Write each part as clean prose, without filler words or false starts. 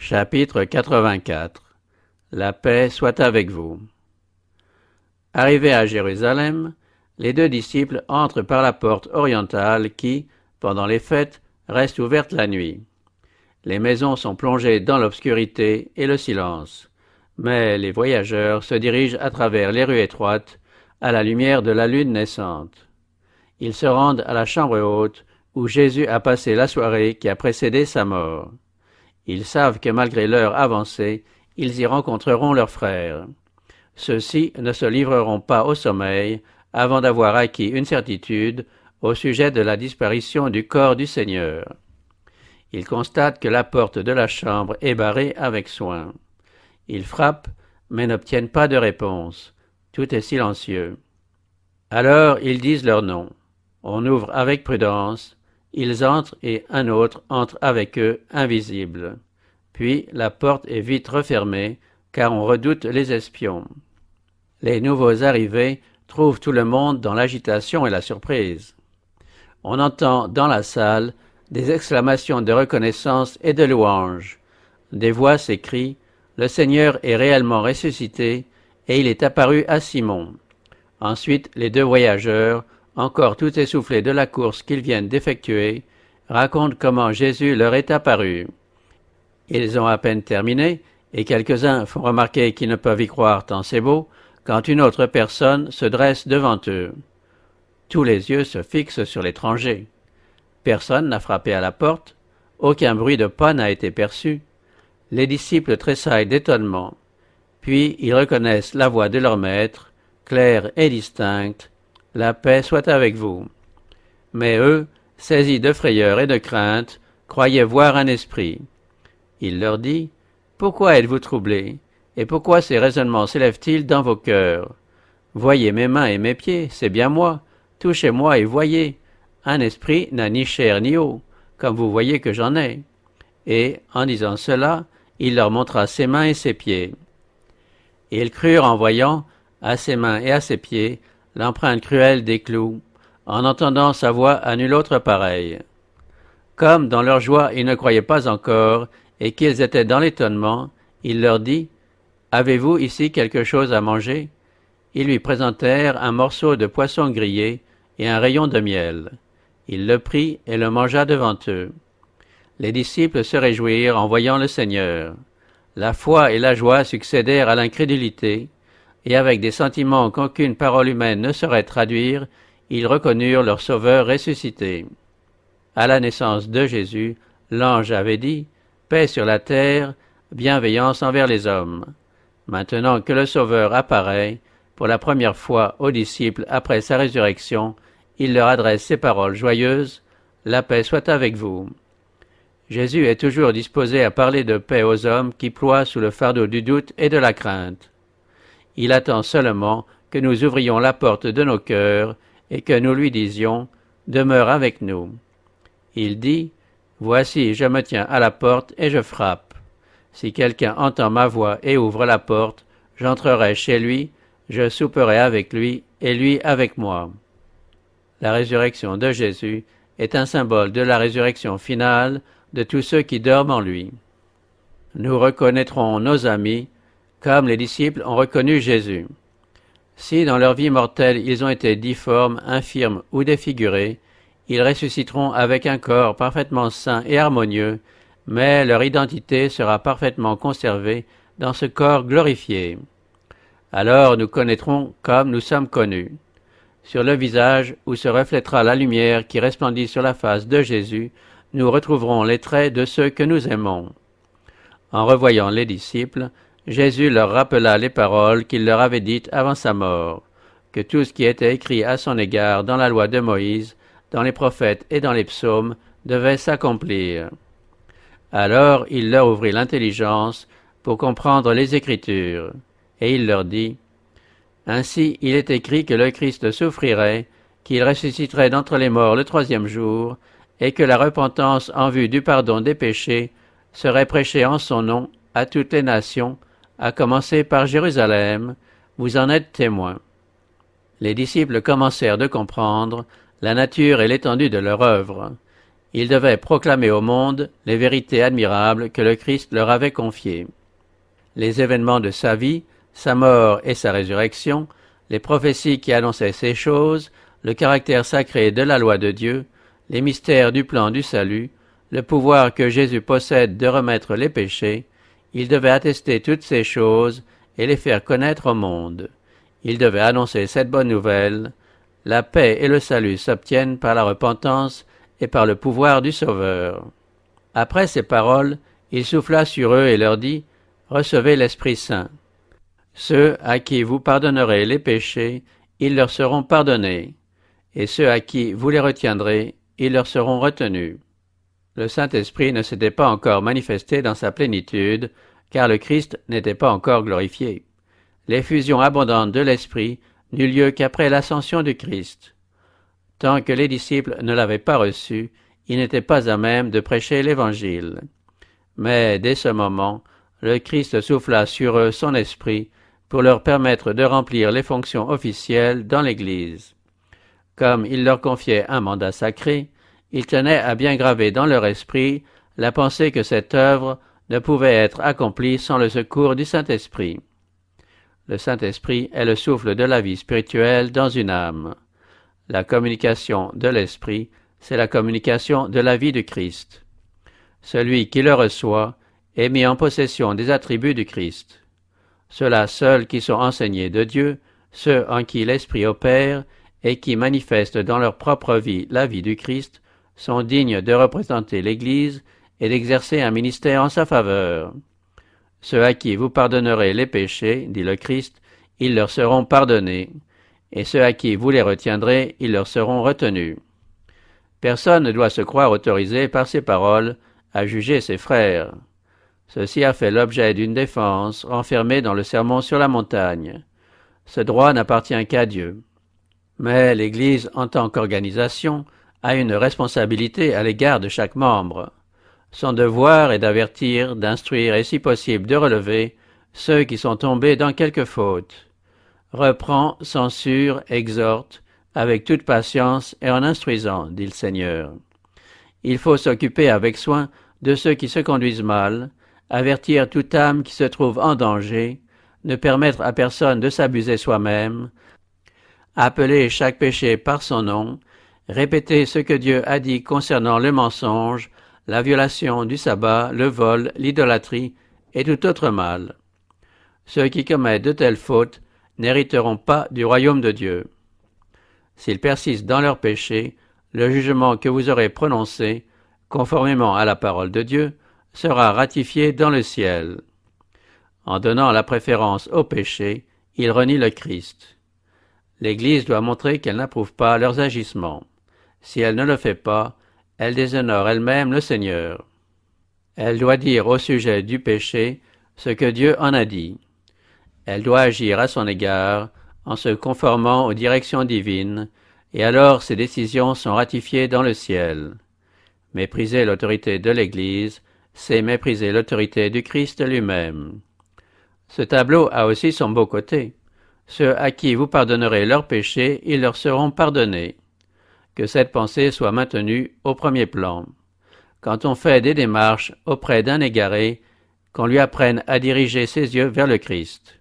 Chapitre 84. La paix soit avec vous. Arrivés à Jérusalem, les deux disciples entrent par la porte orientale qui, pendant les fêtes, reste ouverte la nuit. Les maisons sont plongées dans l'obscurité et le silence, mais les voyageurs se dirigent à travers les rues étroites, à la lumière de la lune naissante. Ils se rendent à la chambre haute où Jésus a passé la soirée qui a précédé sa mort. Ils savent que malgré l'heure avancée, ils y rencontreront leurs frères. Ceux-ci ne se livreront pas au sommeil avant d'avoir acquis une certitude au sujet de la disparition du corps du Seigneur. Ils constatent que la porte de la chambre est barrée avec soin. Ils frappent, mais n'obtiennent pas de réponse. Tout est silencieux. Alors ils disent leur nom. On ouvre avec prudence. Ils entrent et un autre entre avec eux, invisible. Puis la porte est vite refermée, car on redoute les espions. Les nouveaux arrivés trouvent tout le monde dans l'agitation et la surprise. On entend dans la salle des exclamations de reconnaissance et de louange. Des voix s'écrient « Le Seigneur est réellement ressuscité et il est apparu à Simon ». Ensuite, les deux voyageurs, encore tout essoufflés de la course qu'ils viennent d'effectuer, racontent comment Jésus leur est apparu. Ils ont à peine terminé, et quelques-uns font remarquer qu'ils ne peuvent y croire tant c'est beau, quand une autre personne se dresse devant eux. Tous les yeux se fixent sur l'étranger. Personne n'a frappé à la porte, aucun bruit de pas n'a été perçu. Les disciples tressaillent d'étonnement. Puis ils reconnaissent la voix de leur maître, claire et distincte. « La paix soit avec vous. » Mais eux, saisis de frayeur et de crainte, croyaient voir un esprit. Il leur dit « Pourquoi êtes-vous troublés? Et pourquoi ces raisonnements s'élèvent-ils dans vos cœurs? Voyez mes mains et mes pieds, c'est bien moi. Touchez-moi et voyez. Un esprit n'a ni chair ni eau, comme vous voyez que j'en ai. » Et, en disant cela, il leur montra ses mains et ses pieds. Ils crurent en voyant, à ses mains et à ses pieds, l'empreinte cruelle des clous, en entendant sa voix à nulle autre pareille. Comme dans leur joie ils ne croyaient pas encore, et qu'ils étaient dans l'étonnement, il leur dit « Avez-vous ici quelque chose à manger ?» Ils lui présentèrent un morceau de poisson grillé et un rayon de miel. Il le prit et le mangea devant eux. Les disciples se réjouirent en voyant le Seigneur. La foi et la joie succédèrent à l'incrédulité, et avec des sentiments qu'aucune parole humaine ne saurait traduire, ils reconnurent leur Sauveur ressuscité. À la naissance de Jésus, l'ange avait dit « Paix sur la terre, bienveillance envers les hommes ». Maintenant que le Sauveur apparaît, pour la première fois aux disciples après sa résurrection, il leur adresse ces paroles joyeuses « La paix soit avec vous ». Jésus est toujours disposé à parler de paix aux hommes qui ploient sous le fardeau du doute et de la crainte. Il attend seulement que nous ouvrions la porte de nos cœurs et que nous lui disions « Demeure avec nous ». Il dit « Voici, je me tiens à la porte et je frappe. Si quelqu'un entend ma voix et ouvre la porte, j'entrerai chez lui, je souperai avec lui et lui avec moi. » La résurrection de Jésus est un symbole de la résurrection finale de tous ceux qui dorment en lui. Nous reconnaîtrons nos amis comme les disciples ont reconnu Jésus. Si dans leur vie mortelle ils ont été difformes, infirmes ou défigurés, ils ressusciteront avec un corps parfaitement sain et harmonieux, mais leur identité sera parfaitement conservée dans ce corps glorifié. Alors nous connaîtrons comme nous sommes connus. Sur le visage où se reflètera la lumière qui resplendit sur la face de Jésus, nous retrouverons les traits de ceux que nous aimons. En revoyant les disciples, Jésus leur rappela les paroles qu'il leur avait dites avant sa mort, que tout ce qui était écrit à son égard dans la loi de Moïse, dans les prophètes et dans les psaumes devait s'accomplir. Alors il leur ouvrit l'intelligence pour comprendre les Écritures, et il leur dit « Ainsi il est écrit que le Christ souffrirait, qu'il ressusciterait d'entre les morts le troisième jour, et que la repentance en vue du pardon des péchés serait prêchée en son nom à toutes les nations, à commencer par Jérusalem, vous en êtes témoins. » Les disciples commencèrent de comprendre la nature et l'étendue de leur œuvre. Ils devaient proclamer au monde les vérités admirables que le Christ leur avait confiées. Les événements de sa vie, sa mort et sa résurrection, les prophéties qui annonçaient ces choses, le caractère sacré de la loi de Dieu, les mystères du plan du salut, le pouvoir que Jésus possède de remettre les péchés, il devait attester toutes ces choses et les faire connaître au monde. Il devait annoncer cette bonne nouvelle. La paix et le salut s'obtiennent par la repentance et par le pouvoir du Sauveur. Après ces paroles, il souffla sur eux et leur dit, « Recevez l'Esprit Saint. Ceux à qui vous pardonnerez les péchés, ils leur seront pardonnés, et ceux à qui vous les retiendrez, ils leur seront retenus. » Le Saint-Esprit ne s'était pas encore manifesté dans sa plénitude, car le Christ n'était pas encore glorifié. L'effusion abondante de l'Esprit n'eut lieu qu'après l'ascension du Christ. Tant que les disciples ne l'avaient pas reçu, ils n'étaient pas à même de prêcher l'Évangile. Mais dès ce moment, le Christ souffla sur eux son esprit pour leur permettre de remplir les fonctions officielles dans l'Église. Comme il leur confiait un mandat sacré, il tenait à bien graver dans leur esprit la pensée que cette œuvre ne pouvait être accomplie sans le secours du Saint-Esprit. Le Saint-Esprit est le souffle de la vie spirituelle dans une âme. La communication de l'Esprit, c'est la communication de la vie du Christ. Celui qui le reçoit est mis en possession des attributs du Christ. Ceux-là seuls qui sont enseignés de Dieu, ceux en qui l'Esprit opère et qui manifestent dans leur propre vie la vie du Christ, sont dignes de représenter l'Église et d'exercer un ministère en sa faveur. Ceux à qui vous pardonnerez les péchés, dit le Christ, ils leur seront pardonnés, et ceux à qui vous les retiendrez, ils leur seront retenus. Personne ne doit se croire autorisé par ces paroles à juger ses frères. Ceci a fait l'objet d'une défense renfermée dans le Sermon sur la montagne. Ce droit n'appartient qu'à Dieu. Mais l'Église, en tant qu'organisation, a une responsabilité à l'égard de chaque membre. Son devoir est d'avertir, d'instruire et si possible de relever ceux qui sont tombés dans quelque faute. Reprend, censure, exhorte, avec toute patience et en instruisant, dit le Seigneur. Il faut s'occuper avec soin de ceux qui se conduisent mal, avertir toute âme qui se trouve en danger, ne permettre à personne de s'abuser soi-même, appeler chaque péché par son nom, répéter ce que Dieu a dit concernant le mensonge, la violation du sabbat, le vol, l'idolâtrie et tout autre mal. Ceux qui commettent de telles fautes n'hériteront pas du royaume de Dieu. S'ils persistent dans leurs péchés, le jugement que vous aurez prononcé, conformément à la parole de Dieu, sera ratifié dans le ciel. En donnant la préférence au péché, ils renient le Christ. L'Église doit montrer qu'elle n'approuve pas leurs agissements. Si elle ne le fait pas, elle déshonore elle-même le Seigneur. Elle doit dire au sujet du péché ce que Dieu en a dit. Elle doit agir à son égard en se conformant aux directions divines, et alors ses décisions sont ratifiées dans le ciel. Mépriser l'autorité de l'Église, c'est mépriser l'autorité du Christ lui-même. Ce tableau a aussi son beau côté. Ceux à qui vous pardonnerez leurs péchés, ils leur seront pardonnés. Que cette pensée soit maintenue au premier plan. Quand on fait des démarches auprès d'un égaré, qu'on lui apprenne à diriger ses yeux vers le Christ.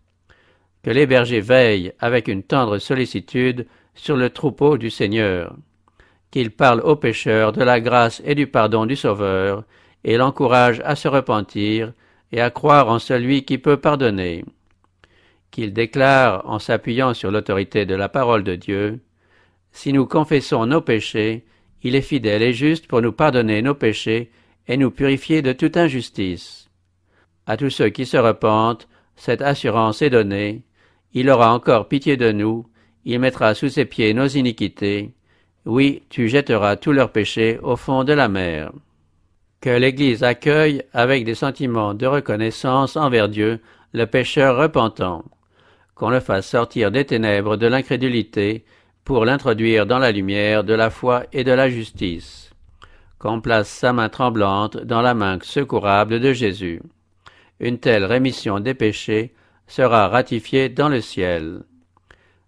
Que les bergers veillent avec une tendre sollicitude sur le troupeau du Seigneur. Qu'ils parlent aux pécheurs de la grâce et du pardon du Sauveur, et l'encouragent à se repentir et à croire en celui qui peut pardonner. Qu'ils déclarent, en s'appuyant sur l'autorité de la parole de Dieu, « Si nous confessons nos péchés, il est fidèle et juste pour nous pardonner nos péchés et nous purifier de toute injustice. » À tous ceux qui se repentent, cette assurance est donnée. Il aura encore pitié de nous, il mettra sous ses pieds nos iniquités. Oui, tu jetteras tous leurs péchés au fond de la mer. Que l'Église accueille avec des sentiments de reconnaissance envers Dieu le pécheur repentant. Qu'on le fasse sortir des ténèbres de l'incrédulité pour l'introduire dans la lumière de la foi et de la justice. Qu'on place sa main tremblante dans la main secourable de Jésus. Une telle rémission des péchés sera ratifiée dans le ciel.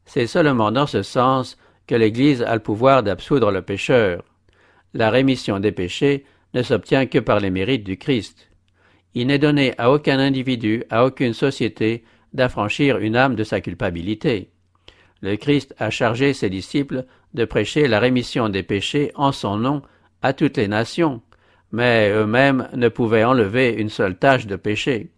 C'est seulement dans ce sens que l'Église a le pouvoir d'absoudre le pécheur. La rémission des péchés ne s'obtient que par les mérites du Christ. Il n'est donné à aucun individu, à aucune société, d'affranchir une âme de sa culpabilité. Le Christ a chargé ses disciples de prêcher la rémission des péchés en son nom à toutes les nations, mais eux-mêmes ne pouvaient enlever une seule tache de péché.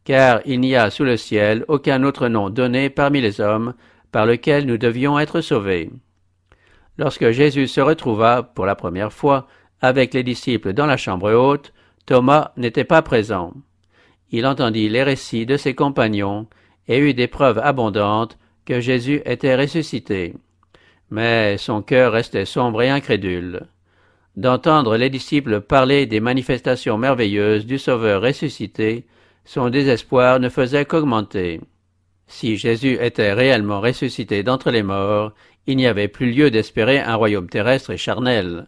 Car il n'y a sous le ciel aucun autre nom donné parmi les hommes par lequel nous devions être sauvés. Lorsque Jésus se retrouva pour la première fois avec les disciples dans la chambre haute, Thomas n'était pas présent. Il entendit les récits de ses compagnons et eut des preuves abondantes que Jésus était ressuscité. Mais son cœur restait sombre et incrédule. D'entendre les disciples parler des manifestations merveilleuses du Sauveur ressuscité, son désespoir ne faisait qu'augmenter. Si Jésus était réellement ressuscité d'entre les morts, il n'y avait plus lieu d'espérer un royaume terrestre et charnel.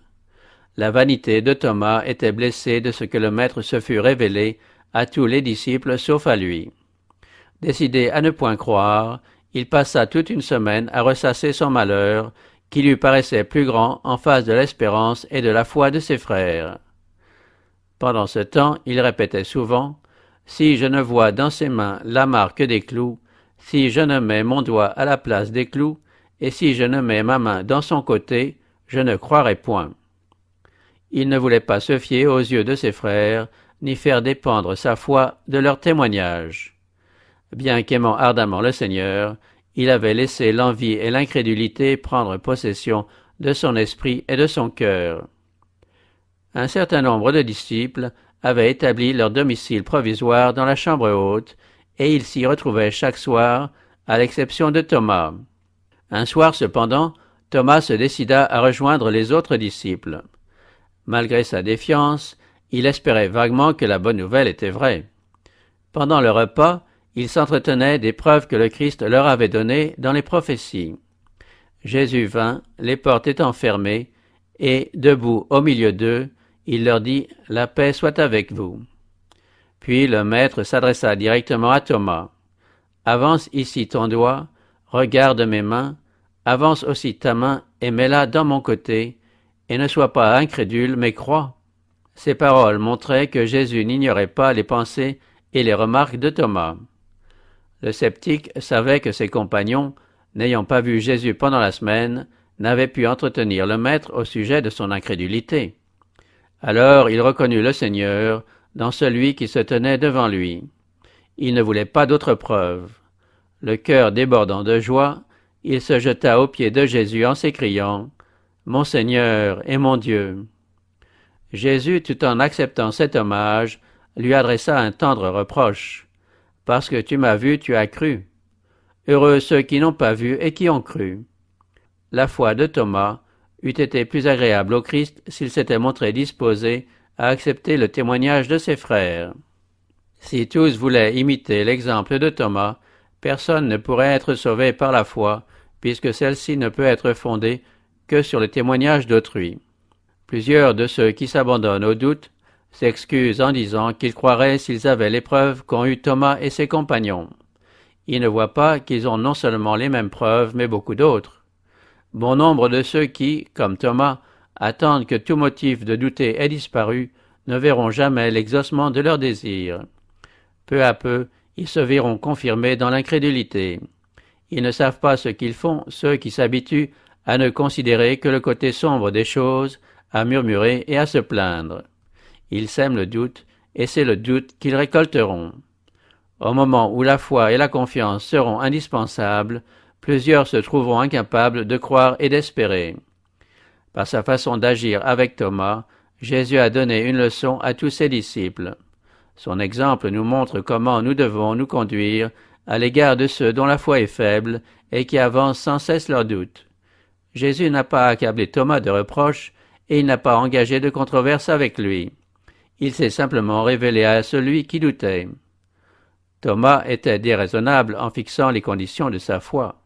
La vanité de Thomas était blessée de ce que le Maître se fût révélé à tous les disciples sauf à lui. Décidé à ne point croire, il passa toute une semaine à ressasser son malheur, qui lui paraissait plus grand en face de l'espérance et de la foi de ses frères. Pendant ce temps, il répétait souvent « Si je ne vois dans ses mains la marque des clous, si je ne mets mon doigt à la place des clous, et si je ne mets ma main dans son côté, je ne croirai point. » Il ne voulait pas se fier aux yeux de ses frères, ni faire dépendre sa foi de leur témoignage. Bien qu'aimant ardemment le Seigneur, il avait laissé l'envie et l'incrédulité prendre possession de son esprit et de son cœur. Un certain nombre de disciples avaient établi leur domicile provisoire dans la chambre haute, et ils s'y retrouvaient chaque soir, à l'exception de Thomas. Un soir cependant, Thomas se décida à rejoindre les autres disciples. Malgré sa défiance, il espérait vaguement que la bonne nouvelle était vraie. Pendant le repas, ils s'entretenaient des preuves que le Christ leur avait données dans les prophéties. Jésus vint, les portes étant fermées, et, debout au milieu d'eux, il leur dit « La paix soit avec vous ». Puis le Maître s'adressa directement à Thomas. « Avance ici ton doigt, regarde mes mains, avance aussi ta main et mets-la dans mon côté, et ne sois pas incrédule, mais crois. » Ces paroles montraient que Jésus n'ignorait pas les pensées et les remarques de Thomas. Le sceptique savait que ses compagnons, n'ayant pas vu Jésus pendant la semaine, n'avaient pu entretenir le Maître au sujet de son incrédulité. Alors il reconnut le Seigneur dans celui qui se tenait devant lui. Il ne voulait pas d'autre preuve. Le cœur débordant de joie, il se jeta aux pieds de Jésus en s'écriant « Mon Seigneur et mon Dieu !» Jésus, tout en acceptant cet hommage, lui adressa un tendre reproche. « Parce que tu m'as vu, tu as cru. Heureux ceux qui n'ont pas vu et qui ont cru. » La foi de Thomas eût été plus agréable au Christ s'il s'était montré disposé à accepter le témoignage de ses frères. Si tous voulaient imiter l'exemple de Thomas, personne ne pourrait être sauvé par la foi, puisque celle-ci ne peut être fondée que sur le témoignage d'autrui. Plusieurs de ceux qui s'abandonnent au doute s'excusent en disant qu'ils croiraient s'ils avaient les preuves qu'ont eues Thomas et ses compagnons. Ils ne voient pas qu'ils ont non seulement les mêmes preuves, mais beaucoup d'autres. Bon nombre de ceux qui, comme Thomas, attendent que tout motif de douter ait disparu, ne verront jamais l'exaucement de leurs désirs. Peu à peu, ils se verront confirmés dans l'incrédulité. Ils ne savent pas ce qu'ils font, ceux qui s'habituent à ne considérer que le côté sombre des choses, à murmurer et à se plaindre. Ils sèment le doute, et c'est le doute qu'ils récolteront. Au moment où la foi et la confiance seront indispensables, plusieurs se trouveront incapables de croire et d'espérer. Par sa façon d'agir avec Thomas, Jésus a donné une leçon à tous ses disciples. Son exemple nous montre comment nous devons nous conduire à l'égard de ceux dont la foi est faible et qui avancent sans cesse leurs doutes. Jésus n'a pas accablé Thomas de reproches et il n'a pas engagé de controverse avec lui. Il s'est simplement révélé à celui qui doutait. Thomas était déraisonnable en fixant les conditions de sa foi.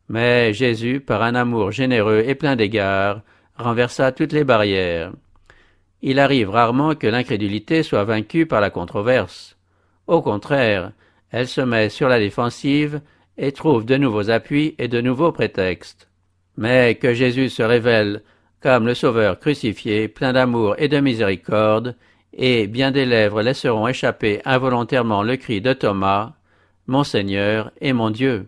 Mais Jésus, par un amour généreux et plein d'égards, renversa toutes les barrières. Il arrive rarement que l'incrédulité soit vaincue par la controverse. Au contraire, elle se met sur la défensive et trouve de nouveaux appuis et de nouveaux prétextes. Mais que Jésus se révèle comme le Sauveur crucifié, plein d'amour et de miséricorde, et bien des lèvres laisseront échapper involontairement le cri de Thomas, « Mon Seigneur et mon Dieu ».